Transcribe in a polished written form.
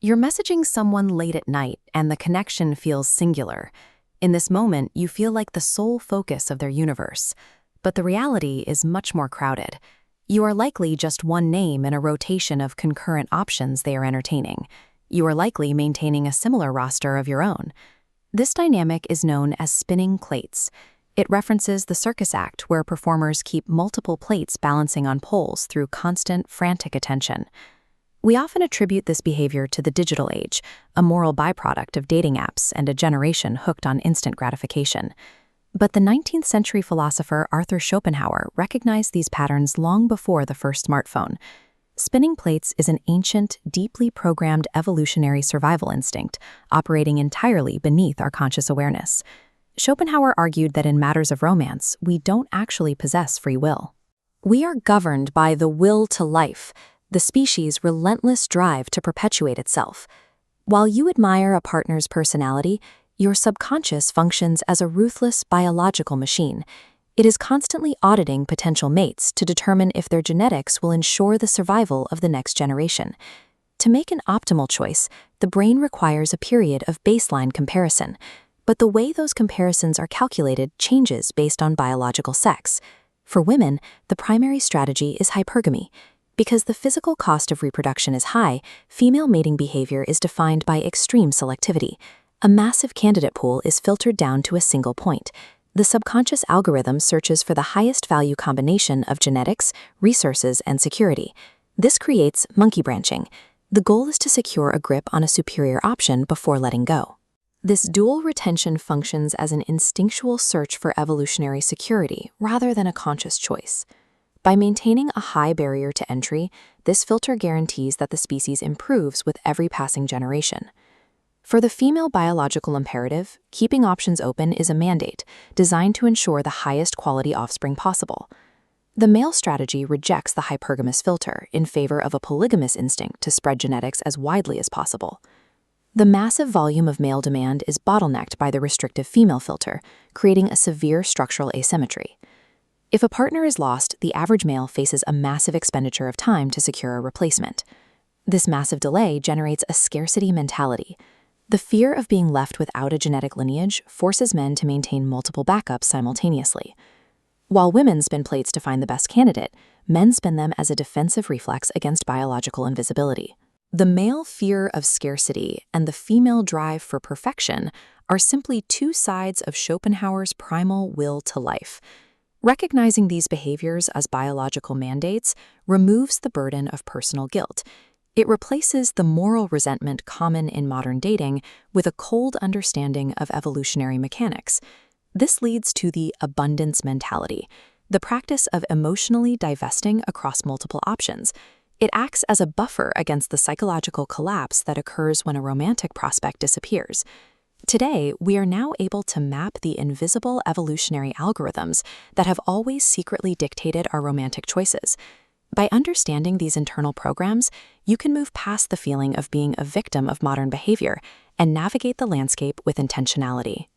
You're messaging someone late at night, and the connection feels singular. In this moment, you feel like the sole focus of their universe. But the reality is much more crowded. You are likely just one name in a rotation of concurrent options they are entertaining. You are likely maintaining a similar roster of your own. This dynamic is known as spinning plates. It references the circus act where performers keep multiple plates balancing on poles through constant, frantic attention. We often attribute this behavior to the digital age, a moral byproduct of dating apps and a generation hooked on instant gratification. But the 19th century philosopher Arthur Schopenhauer recognized these patterns long before the first smartphone. Spinning plates is an ancient, deeply programmed evolutionary survival instinct, operating entirely beneath our conscious awareness. Schopenhauer argued that in matters of romance, we don't actually possess free will. We are governed by the will to life, the species' relentless drive to perpetuate itself. While you admire a partner's personality, your subconscious functions as a ruthless biological machine. It is constantly auditing potential mates to determine if their genetics will ensure the survival of the next generation. To make an optimal choice, the brain requires a period of baseline comparison, but the way those comparisons are calculated changes based on biological sex. For women, the primary strategy is hypergamy. Because the physical cost of reproduction is high, female mating behavior is defined by extreme selectivity. A massive candidate pool is filtered down to a single point. The subconscious algorithm searches for the highest value combination of genetics, resources, and security. This creates monkey branching. The goal is to secure a grip on a superior option before letting go. This dual retention functions as an instinctual search for evolutionary security rather than a conscious choice. By maintaining a high barrier to entry, this filter guarantees that the species improves with every passing generation. For the female biological imperative, keeping options open is a mandate designed to ensure the highest quality offspring possible. The male strategy rejects the hypergamous filter in favor of a polygamous instinct to spread genetics as widely as possible. The massive volume of male demand is bottlenecked by the restrictive female filter, creating a severe structural asymmetry. If a partner is lost, the average male faces a massive expenditure of time to secure a replacement. This massive delay generates a scarcity mentality. The fear of being left without a genetic lineage forces men to maintain multiple backups simultaneously. While women spin plates to find the best candidate, men spin them as a defensive reflex against biological invisibility. The male fear of scarcity and the female drive for perfection are simply two sides of Schopenhauer's primal will to life. Recognizing these behaviors as biological mandates removes the burden of personal guilt. It replaces the moral resentment common in modern dating with a cold understanding of evolutionary mechanics. This leads to the abundance mentality, the practice of emotionally divesting across multiple options. It acts as a buffer against the psychological collapse that occurs when a romantic prospect disappears. Today, we are now able to map the invisible evolutionary algorithms that have always secretly dictated our romantic choices. By understanding these internal programs, you can move past the feeling of being a victim of modern behavior and navigate the landscape with intentionality.